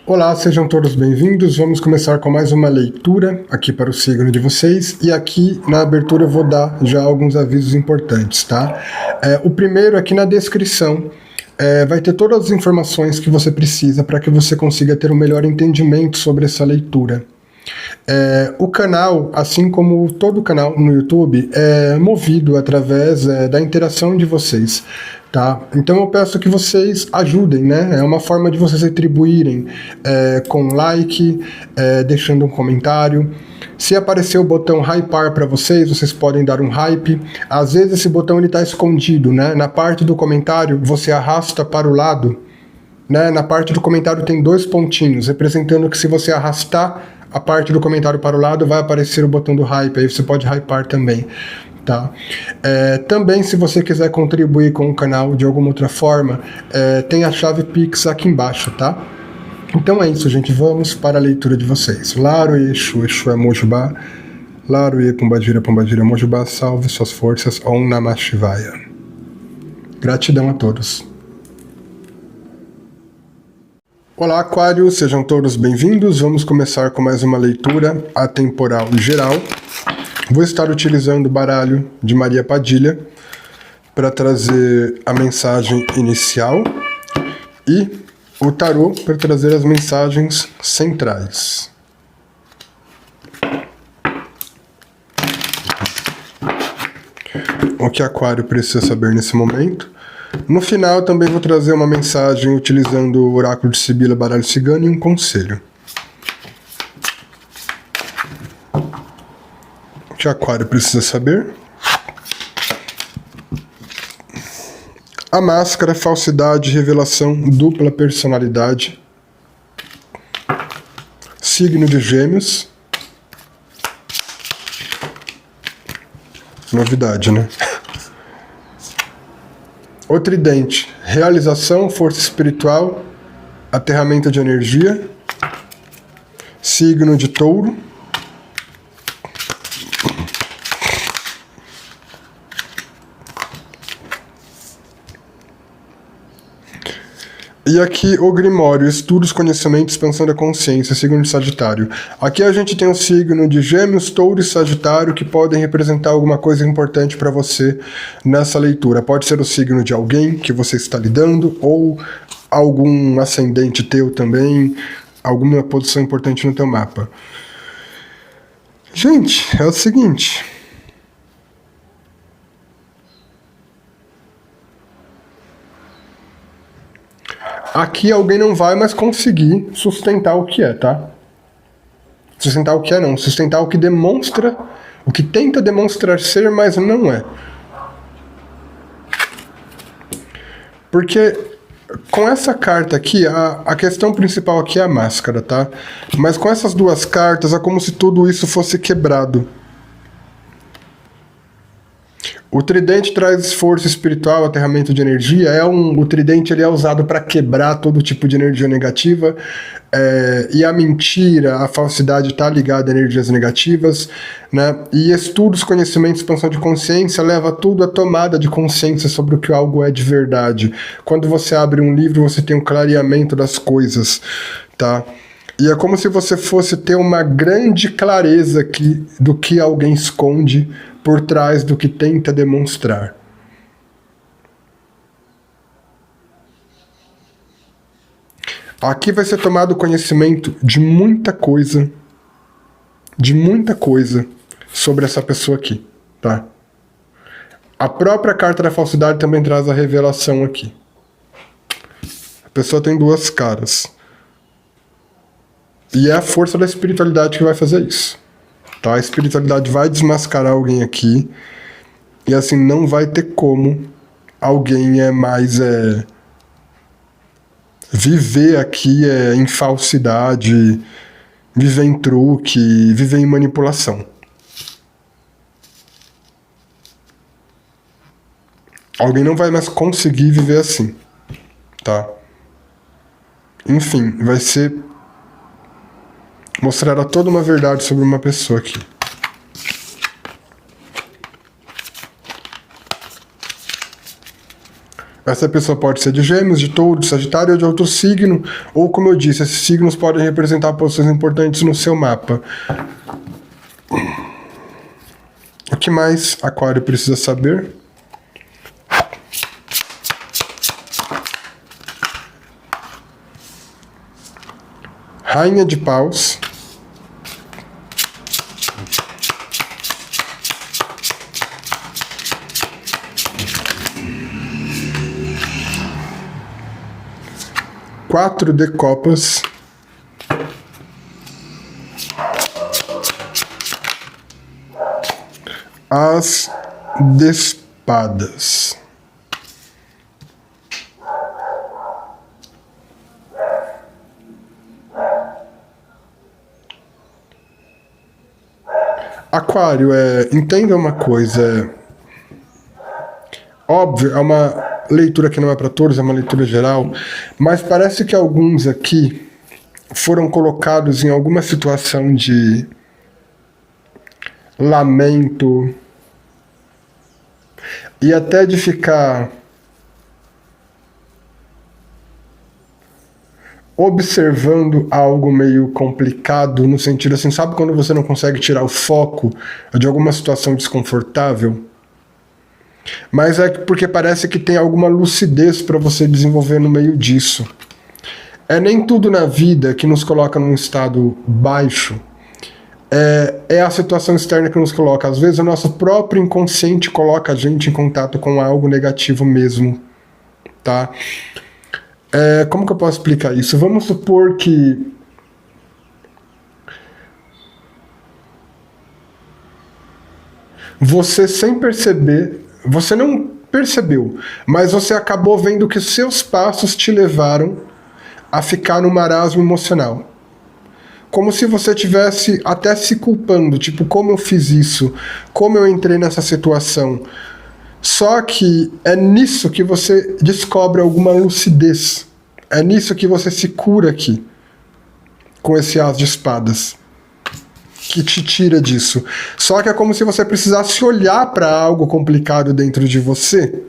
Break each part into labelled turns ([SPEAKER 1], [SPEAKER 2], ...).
[SPEAKER 1] Olá, sejam todos bem-vindos. Vamos começar com mais uma leitura aqui para o signo de vocês. E aqui na abertura eu vou dar já alguns avisos importantes, tá? O primeiro aqui na descrição vai ter todas as informações que você precisa para que você consiga ter um melhor entendimento sobre essa leitura. O canal, assim como todo canal no YouTube, é movido através da interação de vocês, tá? Então eu peço que vocês ajudem, né? É uma forma de vocês retribuírem com like, deixando um comentário. Se aparecer o botão hypar para vocês, vocês podem dar um hype. Às vezes esse botão ele está escondido, né? Na parte do comentário, você arrasta para o lado, né? Na parte do comentário tem 2 pontinhos, representando que se você arrastar a parte do comentário para o lado, vai aparecer o botão do hype, aí você pode hypar também, tá? Também, se você quiser contribuir com o canal de alguma outra forma, tem a chave Pix aqui embaixo, tá? Então é isso, gente, vamos para a leitura de vocês. Laro Exu, Exu é Mojubá, Laro E Pombagira, Pombagira Mojubá, salve suas forças, Om Namah Shivaya. Gratidão a todos. Olá, Aquários, sejam todos bem-vindos. Vamos começar com mais uma leitura atemporal geral. Vou estar utilizando o baralho de Maria Padilha para trazer a mensagem inicial e o tarô para trazer as mensagens centrais. O que Aquário precisa saber nesse momento? No final, também vou trazer uma mensagem utilizando o oráculo de Sibila, baralho cigano e um conselho. O que Aquário precisa saber? A máscara, falsidade, revelação, dupla personalidade. Signo de Gêmeos. Novidade, né? O tridente, realização, força espiritual, aterramento de energia, signo de Touro, e aqui o Grimório, estudos, conhecimentos, expansão da consciência, signo de Sagitário. Aqui a gente tem o signo de Gêmeos, Touro e Sagitário que podem representar alguma coisa importante para você nessa leitura. Pode ser o signo de alguém que você está lidando ou algum ascendente teu também, alguma posição importante no teu mapa. Gente, é o seguinte. Aqui alguém não vai mais conseguir sustentar o que é, tá? Sustentar o que é não, sustentar o que demonstra, o que tenta demonstrar ser, mas não é. Porque com essa carta aqui, a questão principal aqui é a máscara, tá? Mas com essas duas cartas é como se tudo isso fosse quebrado. O tridente traz força espiritual, aterramento de energia. O tridente ele é usado para quebrar todo tipo de energia negativa. E a mentira, a falsidade está ligada a energias negativas, né? E estudos, conhecimentos, expansão de consciência leva tudo à tomada de consciência sobre o que algo é de verdade. Quando você abre um livro, você tem um clareamento das coisas, tá? E é como se você fosse ter uma grande clareza aqui do que alguém esconde por trás do que tenta demonstrar. Aqui vai ser tomado conhecimento de muita coisa sobre essa pessoa aqui, tá? A própria carta da falsidade também traz a revelação aqui. A pessoa tem duas caras. E é a força da espiritualidade que vai fazer isso. Tá? A espiritualidade vai desmascarar alguém aqui. E assim, não vai ter como alguém viver aqui em falsidade, viver em truque, viver em manipulação. Alguém não vai mais conseguir viver assim. Tá? Enfim, vai ser mostrará toda uma verdade sobre uma pessoa aqui. Essa pessoa pode ser de Gêmeos, de Touro, de Sagitário ou de outro signo, ou como eu disse, esses signos podem representar posições importantes no seu mapa. O que mais Aquário precisa saber? Rainha de Paus. Quatro de Copas. As de Espadas. Aquário, entenda uma coisa. Óbvio, é uma leitura que não é para todos, é uma leitura geral, mas parece que alguns aqui foram colocados em alguma situação de lamento e até de ficar observando algo meio complicado, no sentido assim, sabe quando você não consegue tirar o foco de alguma situação desconfortável? Mas é porque parece que tem alguma lucidez para você desenvolver no meio disso. Nem tudo na vida que nos coloca num estado baixo é a situação externa que nos coloca. Às vezes o nosso próprio inconsciente coloca a gente em contato com algo negativo mesmo, tá? Como que eu posso explicar isso? Vamos supor que você, sem perceber, você não percebeu, mas você acabou vendo que seus passos te levaram a ficar no marasmo emocional. Como se você tivesse até se culpando, tipo, como eu fiz isso? Como eu entrei nessa situação? Só que é nisso que você descobre alguma lucidez. É nisso que você se cura aqui, com esse As de Espadas, que te tira disso. Só que é como se você precisasse olhar para algo complicado dentro de você,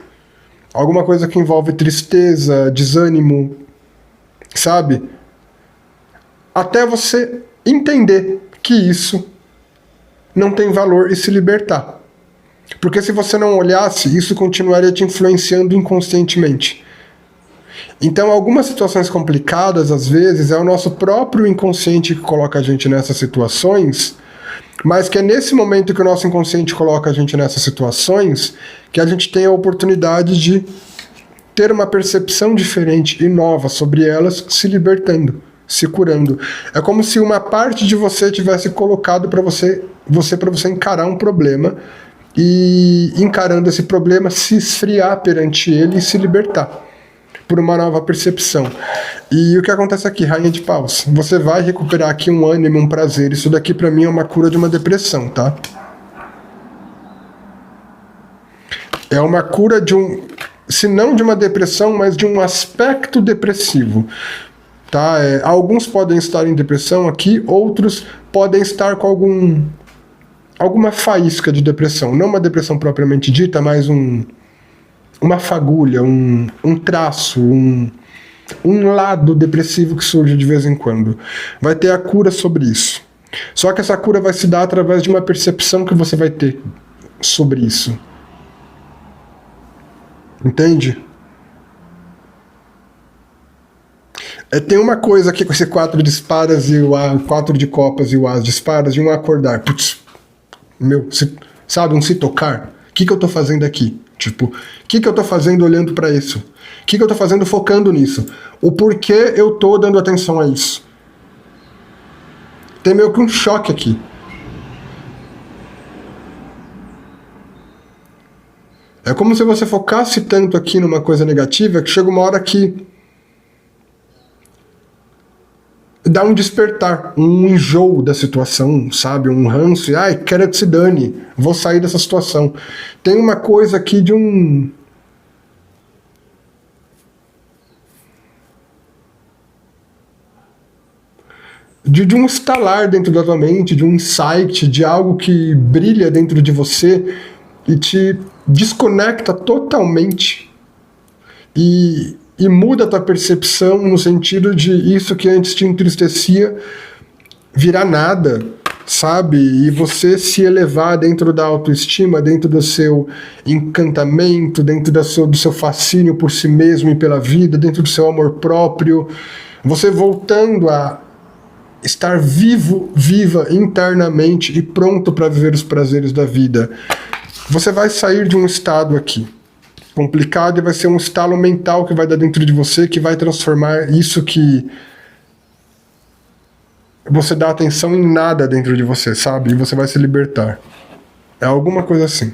[SPEAKER 1] alguma coisa que envolve tristeza, desânimo, sabe? Até você entender que isso não tem valor e se libertar. Porque se você não olhasse, isso continuaria te influenciando inconscientemente. Então, algumas situações complicadas, às vezes, é o nosso próprio inconsciente que coloca a gente nessas situações, mas que é nesse momento que o nosso inconsciente coloca a gente nessas situações que a gente tem a oportunidade de ter uma percepção diferente e nova sobre elas, se libertando, se curando. É como se uma parte de você tivesse colocado para você encarar um problema e, encarando esse problema, se esfriar perante ele e se libertar por uma nova percepção. E o que acontece aqui, Rainha de Paus? Você vai recuperar aqui um ânimo, um prazer. Isso daqui pra mim é uma cura de uma depressão, tá? É uma cura de se não de uma depressão, mas de um aspecto depressivo, tá? Alguns podem estar em depressão aqui, outros podem estar com alguma faísca de depressão. Não uma depressão propriamente dita, mas uma fagulha, um traço, um lado depressivo que surge de vez em quando. Vai ter a cura sobre isso. Só que essa cura vai se dar através de uma percepção que você vai ter sobre isso. Entende? Tem uma coisa aqui com esse 4 de espadas e o 4 de copas e o As de espadas, de um acordar. Putz, sabe, se tocar. O que eu tô fazendo aqui? Tipo, o que eu tô fazendo olhando para isso? O que eu tô fazendo focando nisso? O porquê eu tô dando atenção a isso? Tem meio que um choque aqui. É como se você focasse tanto aqui numa coisa negativa que chega uma hora que dá um despertar, um enjoo da situação, sabe? Um ranço, e quero que se dane, vou sair dessa situação. Tem uma coisa aqui de um estalar dentro da tua mente, de um insight, de algo que brilha dentro de você e te desconecta totalmente e muda a tua percepção no sentido de isso que antes te entristecia virar nada, sabe? E você se elevar dentro da autoestima, dentro do seu encantamento, dentro do seu fascínio por si mesmo e pela vida, dentro do seu amor próprio, você voltando a estar vivo, viva internamente e pronto para viver os prazeres da vida. Você vai sair de um estado aqui complicado e vai ser um estalo mental que vai dar dentro de você, que vai transformar isso que você dá atenção em nada dentro de você, sabe? E você vai se libertar. É alguma coisa assim.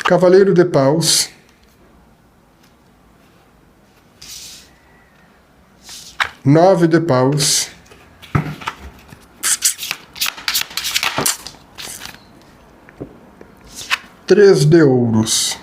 [SPEAKER 1] Cavaleiro de Paus. Nove de Paus. Três de Ouros.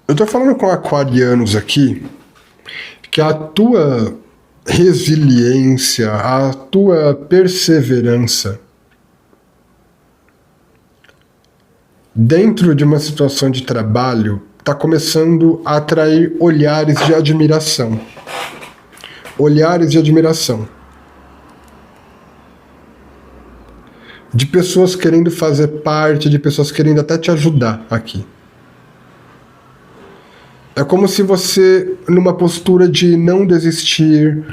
[SPEAKER 1] Eu tô falando com aquarianos aqui que a tua resiliência, a tua perseverança dentro de uma situação de trabalho está começando a atrair olhares de admiração. Olhares de admiração. De pessoas querendo fazer parte, de pessoas querendo até te ajudar aqui. É como se você, numa postura de não desistir,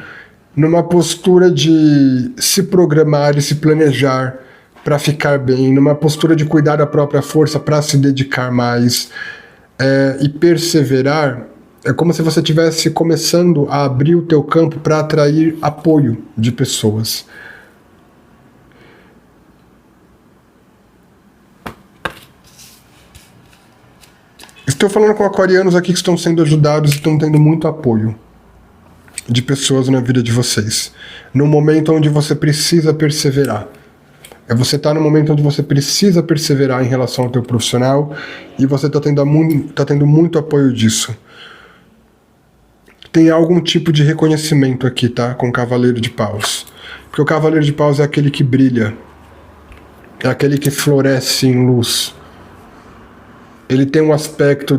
[SPEAKER 1] numa postura de se programar e se planejar para ficar bem, numa postura de cuidar da própria força para se dedicar mais e perseverar, é como se você estivesse começando a abrir o teu campo para atrair apoio de pessoas. Estou falando com aquarianos aqui que estão sendo ajudados e estão tendo muito apoio de pessoas na vida de vocês. Num momento onde você precisa perseverar. Você está no momento onde você precisa perseverar em relação ao teu profissional e você está tendo muito apoio disso. Tem algum tipo de reconhecimento aqui, tá? Com o Cavaleiro de Paus. Porque o Cavaleiro de Paus é aquele que brilha. É aquele que floresce em luz. Ele tem um aspecto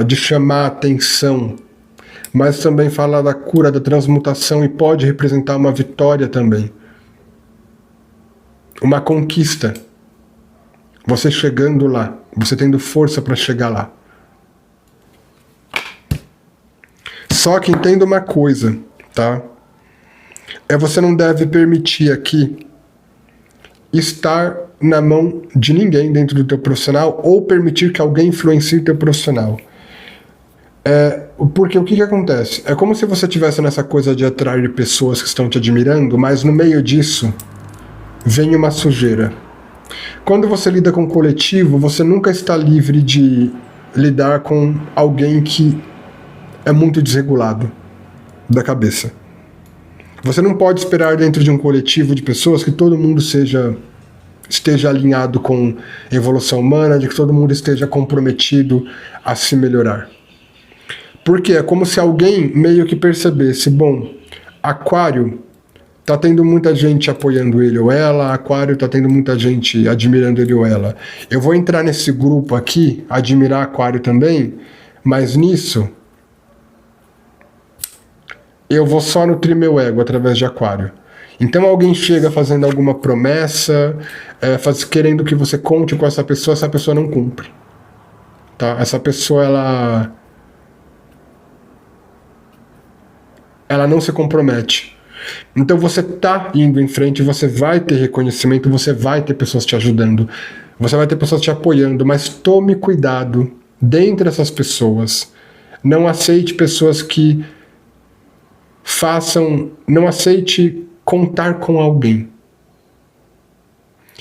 [SPEAKER 1] de chamar a atenção, mas também fala da cura, da transmutação e pode representar uma vitória também. Uma conquista. Você chegando lá, você tendo força para chegar lá. Só que entenda uma coisa, tá? Você não deve permitir aqui estar na mão de ninguém dentro do teu profissional ou permitir que alguém influencie o teu profissional. Porque o que acontece? É como se você estivesse nessa coisa de atrair pessoas que estão te admirando, mas no meio disso vem uma sujeira. Quando você lida com coletivo, você nunca está livre de lidar com alguém que é muito desregulado da cabeça. Você não pode esperar dentro de um coletivo de pessoas que todo mundo esteja alinhado com evolução humana, de que todo mundo esteja comprometido a se melhorar. Porque é como se alguém meio que percebesse, bom, Aquário tá tendo muita gente apoiando ele ou ela, Aquário tá tendo muita gente admirando ele ou ela. Eu vou entrar nesse grupo aqui, admirar Aquário também, mas nisso eu vou só nutrir meu ego através de Aquário. Então alguém chega fazendo alguma promessa, querendo que você conte com essa pessoa não cumpre. Tá? Essa pessoa, ela não se compromete. Então você tá indo em frente, você vai ter reconhecimento, você vai ter pessoas te ajudando, você vai ter pessoas te apoiando, mas tome cuidado dentre essas pessoas Não aceite pessoas que façam... Não aceite contar com alguém.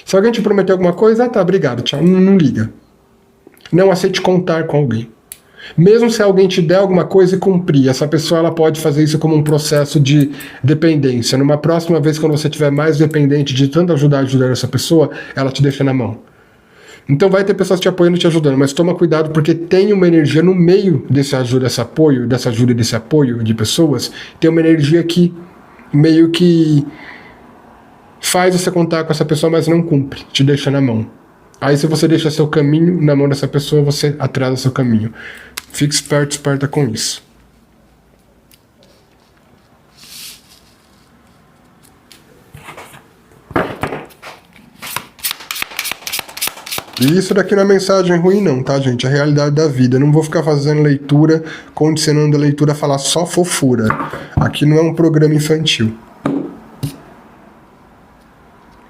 [SPEAKER 1] Se alguém te prometeu alguma coisa, tá, obrigado, tchau, não liga. Não aceite contar com alguém. Mesmo se alguém te der alguma coisa e cumprir, essa pessoa ela pode fazer isso como um processo de dependência. Numa próxima vez, quando você estiver mais dependente de tanto ajudar essa pessoa, ela te deixa na mão. Então vai ter pessoas te apoiando e te ajudando, mas toma cuidado porque tem uma energia no meio dessa ajuda e desse apoio de pessoas, tem uma energia que meio que faz você contar com essa pessoa, mas não cumpre, te deixa na mão. Aí se você deixa seu caminho na mão dessa pessoa, você atrasa seu caminho. Fique esperto, esperta com isso. E isso daqui não é mensagem ruim não, tá, gente? É a realidade da vida. Eu não vou ficar fazendo leitura, condicionando a leitura a falar só fofura. Aqui não é um programa infantil.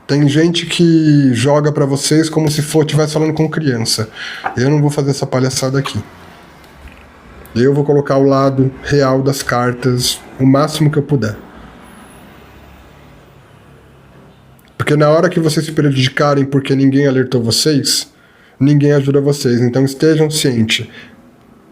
[SPEAKER 1] Tem gente que joga pra vocês como se estivesse falando com criança. Eu não vou fazer essa palhaçada aqui. Eu vou colocar o lado real das cartas o máximo que eu puder. Porque na hora que vocês se prejudicarem porque ninguém alertou vocês, ninguém ajuda vocês. Então estejam cientes.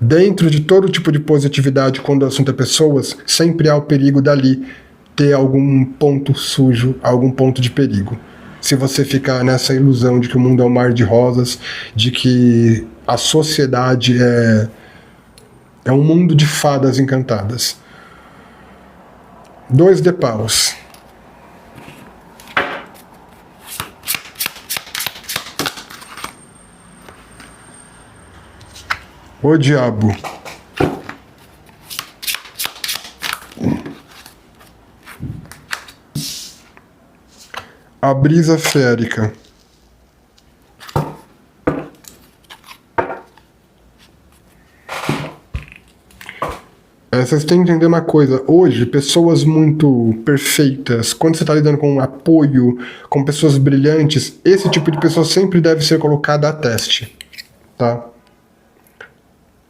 [SPEAKER 1] Dentro de todo tipo de positividade, quando o assunto é pessoas, sempre há o perigo dali ter algum ponto sujo, algum ponto de perigo. Se você ficar nessa ilusão de que o mundo é um mar de rosas, de que a sociedade é um mundo de fadas encantadas. 2 de paus. O diabo. A brisa férica. Vocês têm que entender uma coisa. Hoje, pessoas muito perfeitas, quando você está lidando com um apoio, com pessoas brilhantes, esse tipo de pessoa sempre deve ser colocada a teste. Tá?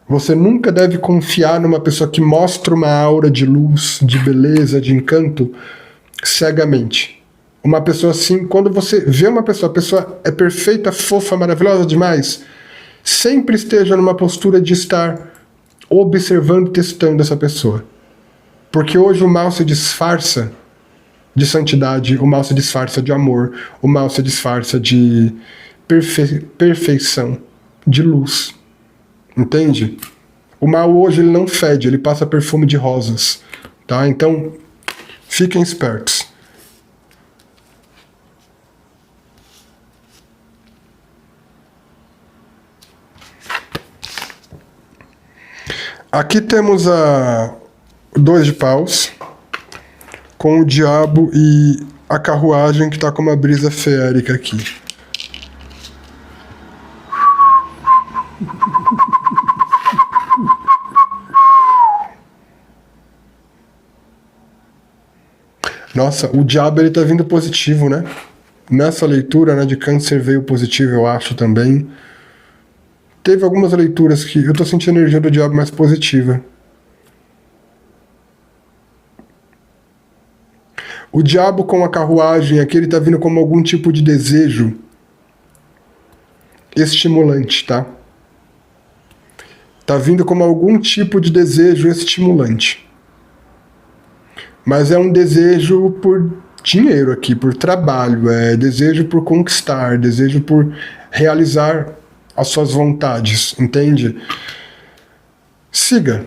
[SPEAKER 1] Você nunca deve confiar numa pessoa que mostra uma aura de luz, de beleza, de encanto, cegamente. Uma pessoa assim, quando você vê uma pessoa, a pessoa é perfeita, fofa, maravilhosa demais, sempre esteja numa postura de estar observando e testando essa pessoa. Porque hoje o mal se disfarça de santidade, o mal se disfarça de amor, o mal se disfarça de perfeição, de luz. Entende? O mal hoje ele não fede, ele passa perfume de rosas. Tá? Então, fiquem espertos. Aqui temos a 2 de paus, com o diabo e a carruagem que está com uma brisa feérica aqui. Nossa, o diabo ele tá vindo positivo, né? Nessa leitura, né, de câncer veio positivo, eu acho também. Teve algumas leituras que eu tô sentindo a energia do diabo mais positiva. O diabo com a carruagem aqui, ele tá vindo como algum tipo de desejo estimulante, tá? Tá vindo como algum tipo de desejo estimulante. Mas é um desejo por dinheiro aqui, por trabalho, é desejo por conquistar, desejo por realizar as suas vontades, entende? Siga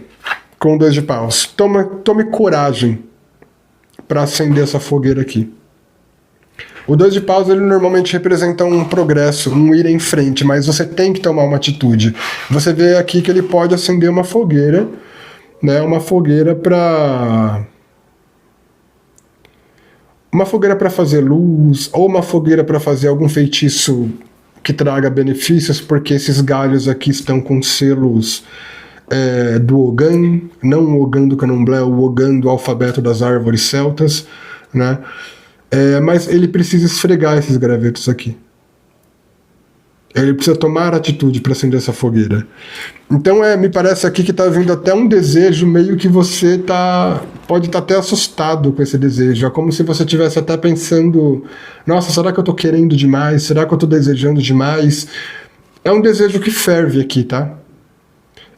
[SPEAKER 1] com o 2 de paus. Tome coragem para acender essa fogueira aqui. O 2 de paus ele normalmente representa um progresso, um ir em frente, mas você tem que tomar uma atitude. Você vê aqui que ele pode acender uma fogueira, né? Uma fogueira para fazer luz, ou uma fogueira para fazer algum feitiço que traga benefícios, porque esses galhos aqui estão com selos do Ogan, não o Ogan do Candomblé, o Ogan do alfabeto das árvores celtas, né? Mas ele precisa esfregar esses gravetos aqui. Ele precisa tomar atitude para acender essa fogueira. Então me parece aqui que está vindo até um desejo meio que você pode estar até assustado com esse desejo. É como se você estivesse até pensando, nossa, será que eu estou querendo demais? Será que eu estou desejando demais? É um desejo que ferve aqui, tá?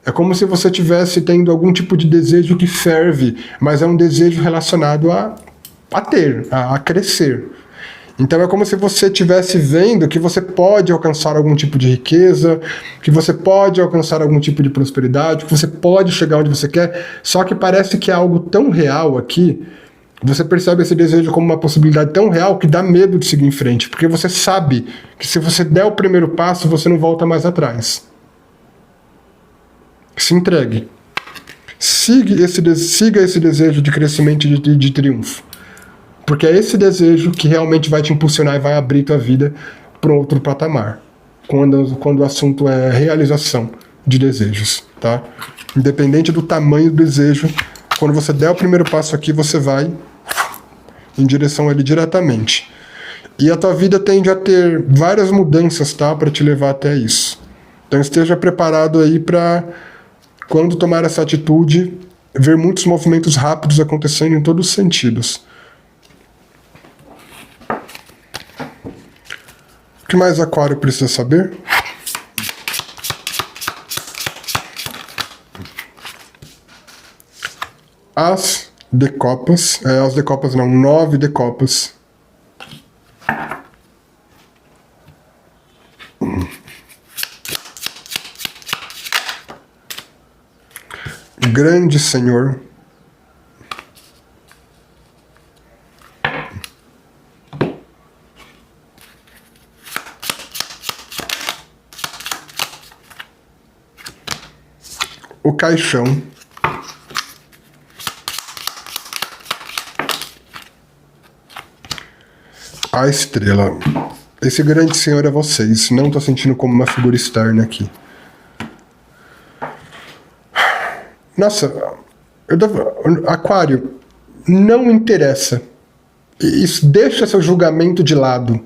[SPEAKER 1] É como se você estivesse tendo algum tipo de desejo que ferve, mas é um desejo relacionado a crescer. Então é como se você estivesse vendo que você pode alcançar algum tipo de riqueza, que você pode alcançar algum tipo de prosperidade, que você pode chegar onde você quer, só que parece que é algo tão real aqui, você percebe esse desejo como uma possibilidade tão real que dá medo de seguir em frente, porque você sabe que se você der o primeiro passo, você não volta mais atrás. Se entregue. Siga esse desejo de crescimento e de triunfo. Porque é esse desejo que realmente vai te impulsionar e vai abrir tua vida para outro patamar. Quando o assunto é realização de desejos, tá? Independente do tamanho do desejo, quando você der o primeiro passo aqui, você vai em direção a ele diretamente. E a tua vida tende a ter várias mudanças, tá? Para te levar até isso. Então esteja preparado aí para, quando tomar essa atitude, ver muitos movimentos rápidos acontecendo em todos os sentidos. O que mais Aquário precisa saber? As de copas, as de copas não, 9 de copas. Grande Senhor. O caixão. A estrela. Esse grande senhor é vocês. Não tô sentindo como uma figura externa aqui. Nossa, Aquário, não interessa. Isso, deixa seu julgamento de lado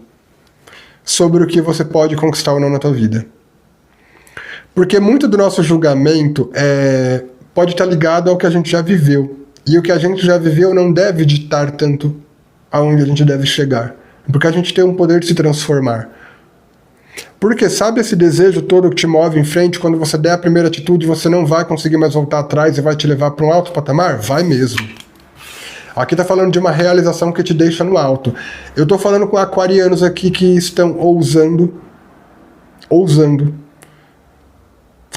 [SPEAKER 1] sobre o que você pode conquistar ou não na tua vida. Porque muito do nosso julgamento pode estar ligado ao que a gente já viveu. E o que a gente já viveu não deve ditar tanto aonde a gente deve chegar. Porque a gente tem um poder de se transformar. Porque sabe esse desejo todo que te move em frente? Quando você der a primeira atitude, você não vai conseguir mais voltar atrás e vai te levar para um alto patamar? Vai mesmo. Aqui tá falando de uma realização que te deixa no alto. Eu tô falando com aquarianos aqui que estão ousando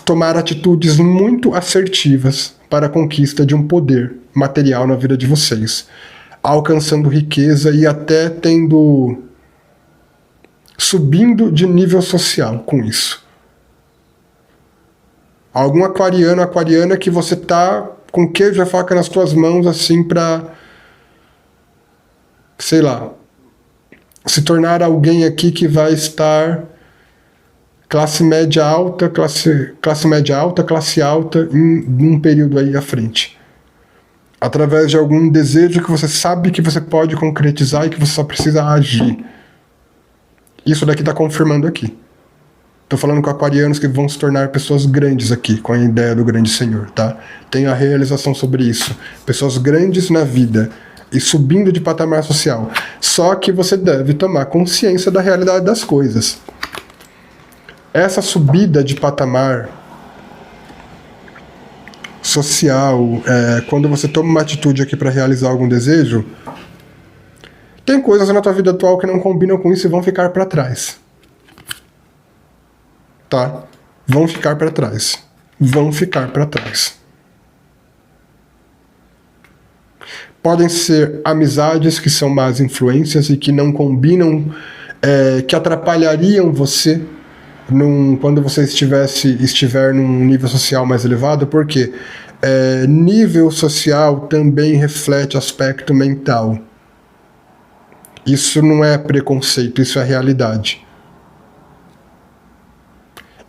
[SPEAKER 1] tomar atitudes muito assertivas para a conquista de um poder material na vida de vocês, alcançando riqueza e até subindo de nível social com isso. Algum aquariano, aquariana que você tá com queijo e faca nas tuas mãos assim para, sei lá, se tornar alguém aqui que vai estar classe média alta, classe alta em um período aí à frente. Através de algum desejo que você sabe que você pode concretizar e que você só precisa agir. Isso daqui está confirmando aqui. Estou falando com aquarianos que vão se tornar pessoas grandes aqui, com a ideia do grande senhor, tá? Tenho a realização sobre isso. Pessoas grandes na vida e subindo de patamar social. Só que você deve tomar consciência da realidade das coisas. Essa subida de patamar social, quando você toma uma atitude aqui para realizar algum desejo, tem coisas na tua vida atual que não combinam com isso e vão ficar para trás. Tá? Vão ficar para trás. Vão ficar para trás. Podem ser amizades que são más influências e que não combinam, que atrapalhariam você quando você estiver num nível social mais elevado, porque nível social também reflete aspecto mental. Isso não é preconceito, isso é realidade.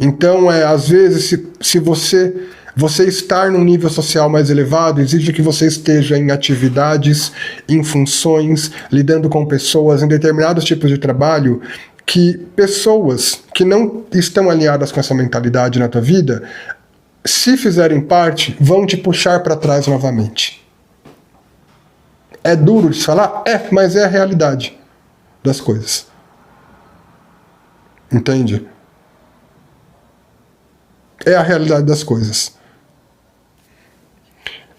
[SPEAKER 1] Então, às vezes, se você estar num nível social mais elevado, exige que você esteja em atividades, em funções, lidando com pessoas, em determinados tipos de trabalho, que pessoas que não estão alinhadas com essa mentalidade na tua vida, se fizerem parte, vão te puxar para trás novamente. É duro de falar? É, mas é a realidade das coisas. Entende? É a realidade das coisas.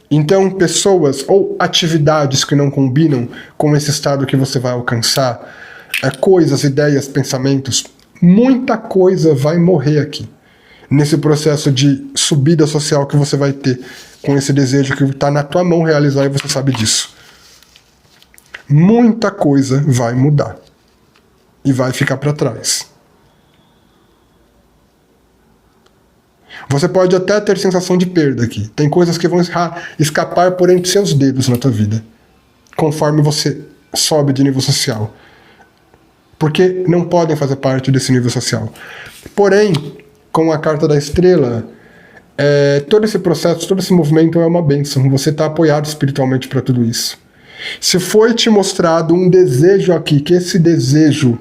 [SPEAKER 1] Então, pessoas ou atividades que não combinam com esse estado que você vai alcançar, coisas, ideias, pensamentos, muita coisa vai morrer aqui. Nesse processo de subida social que você vai ter com esse desejo que está na tua mão realizar e você sabe disso. Muita coisa vai mudar e vai ficar para trás. Você pode até ter sensação de perda aqui. Tem coisas que vão escapar por entre seus dedos na tua vida, conforme você sobe de nível social. Porque não podem fazer parte desse nível social. Porém, com a carta da estrela, todo esse processo, todo esse movimento é uma bênção. Você está apoiado espiritualmente para tudo isso. Se foi te mostrado um desejo aqui, que esse desejo,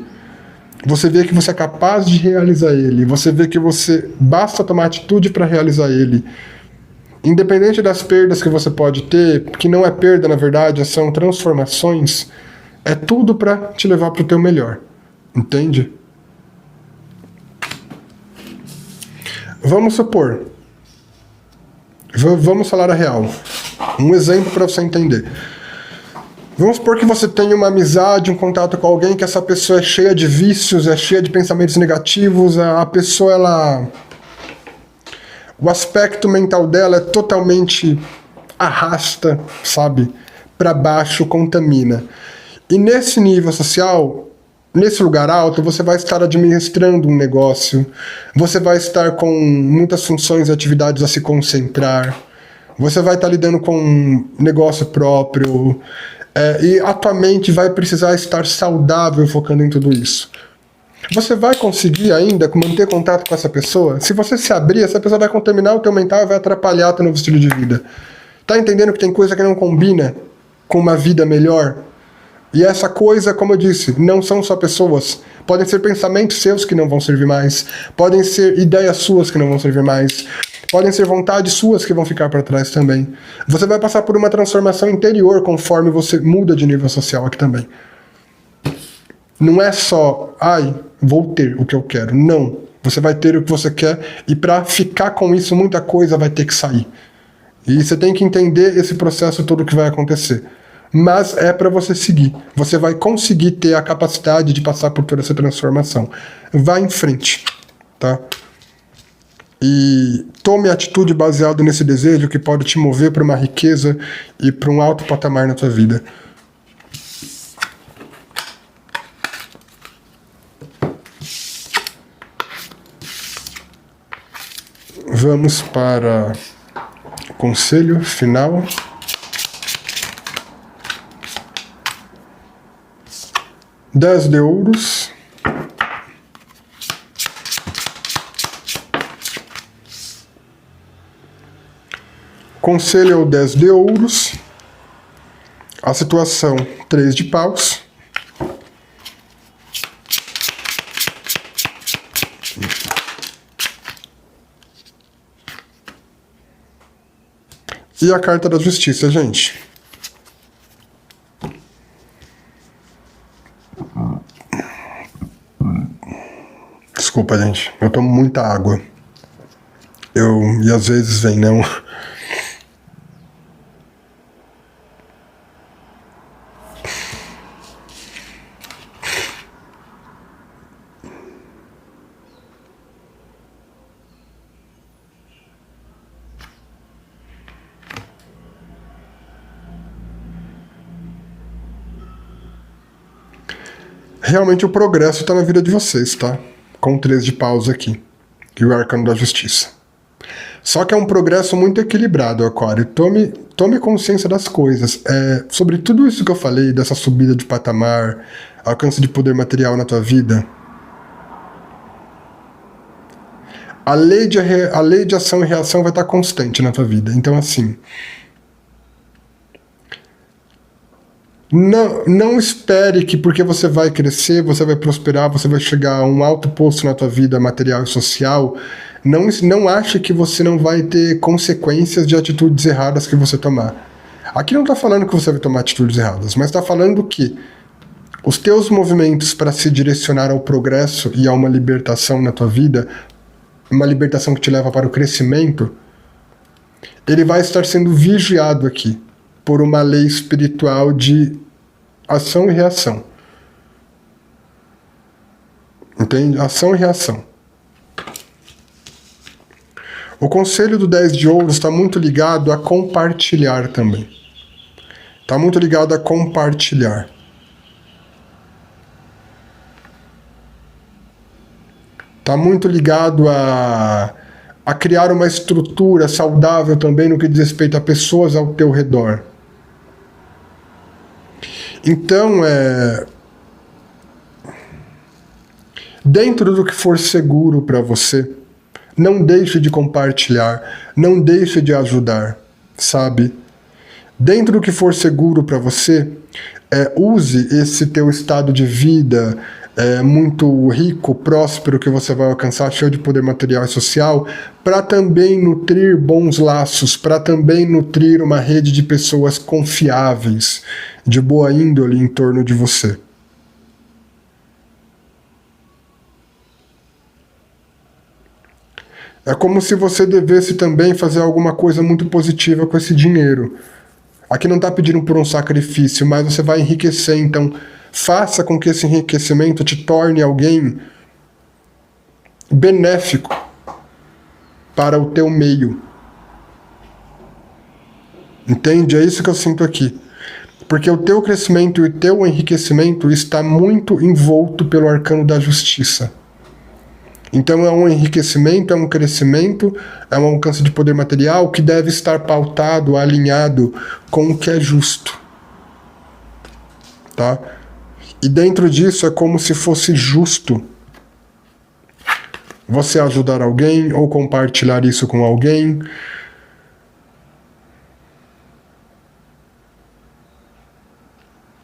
[SPEAKER 1] você vê que você é capaz de realizar ele, você vê que você basta tomar atitude para realizar ele, independente das perdas que você pode ter, que não é perda na verdade, são transformações, é tudo para te levar para o teu melhor, entende? Vamos supor, vamos falar a real, um exemplo para você entender. Vamos supor que você tenha uma amizade, um contato com alguém, que essa pessoa é cheia de vícios, é cheia de pensamentos negativos, a pessoa, o aspecto mental dela é totalmente arrasta, sabe, para baixo, contamina. E nesse nível social, nesse lugar alto, você vai estar administrando um negócio, você vai estar com muitas funções e atividades a se concentrar, você vai estar lidando com um negócio próprio, e a tua mente vai precisar estar saudável focando em tudo isso. Você vai conseguir ainda manter contato com essa pessoa? Se você se abrir, essa pessoa vai contaminar o teu mental e vai atrapalhar teu novo estilo de vida. Tá entendendo que tem coisa que não combina com uma vida melhor? E essa coisa, como eu disse, não são só pessoas. Podem ser pensamentos seus que não vão servir mais. Podem ser ideias suas que não vão servir mais. Podem ser vontades suas que vão ficar para trás também. Você vai passar por uma transformação interior conforme você muda de nível social aqui também. Não é só, vou ter o que eu quero. Não. Você vai ter o que você quer e para ficar com isso, muita coisa vai ter que sair. E você tem que entender esse processo todo que vai acontecer. Mas é para você seguir. Você vai conseguir ter a capacidade de passar por toda essa transformação. Vá em frente, tá? E tome atitude baseada nesse desejo que pode te mover para uma riqueza e para um alto patamar na tua vida. Vamos para o conselho final. Dez de ouros. Conselho é o 10 de ouros. A situação, 3 de paus. E a carta da justiça, gente. Desculpa, gente. Eu tomo muita água. E às vezes vem, não. Realmente o progresso está na vida de vocês, tá? Com 3 de paus aqui. E o arcano da justiça. Só que é um progresso muito equilibrado, Aquário. Tome consciência das coisas. Sobre tudo isso que eu falei, dessa subida de patamar, alcance de poder material na tua vida, a lei de ação e reação vai estar constante na tua vida. Então, assim, Não espere que porque você vai crescer, você vai prosperar, você vai chegar a um alto posto na tua vida material e social. Não ache que você não vai ter consequências de atitudes erradas que você tomar. Aqui não está falando que você vai tomar atitudes erradas, mas está falando que os teus movimentos para se direcionar ao progresso e a uma libertação na tua vida, uma libertação que te leva para o crescimento, ele vai estar sendo vigiado aqui por uma lei espiritual de ação e reação. Entende? Ação e reação. O conselho do 10 de ouros está muito ligado a compartilhar também. Está muito ligado a compartilhar. Está muito ligado a criar uma estrutura saudável também no que diz respeito a pessoas ao teu redor. Então, dentro do que for seguro para você, não deixe de compartilhar, não deixe de ajudar, sabe? Dentro do que for seguro para você, use esse teu estado de vida muito rico, próspero, que você vai alcançar, cheio de poder material e social, para também nutrir bons laços, para também nutrir uma rede de pessoas confiáveis, de boa índole em torno de você. É como se você devesse também fazer alguma coisa muito positiva com esse dinheiro. Aqui não está pedindo por um sacrifício, mas você vai enriquecer, então faça com que esse enriquecimento te torne alguém benéfico para o teu meio. Entende? É isso que eu sinto aqui. Porque o teu crescimento e o teu enriquecimento está muito envolto pelo arcano da justiça. Então é um enriquecimento, é um crescimento, é um alcance de poder material que deve estar pautado, alinhado com o que é justo. Tá? E dentro disso é como se fosse justo você ajudar alguém ou compartilhar isso com alguém.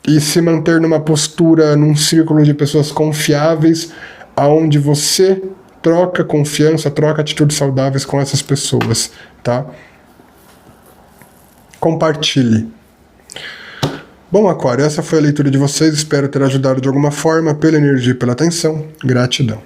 [SPEAKER 1] E se manter numa postura, num círculo de pessoas confiáveis, aonde você troca confiança, troca atitudes saudáveis com essas pessoas, tá? Compartilhe. Bom, Aquário, essa foi a leitura de vocês. Espero ter ajudado de alguma forma, pela energia e pela atenção. Gratidão.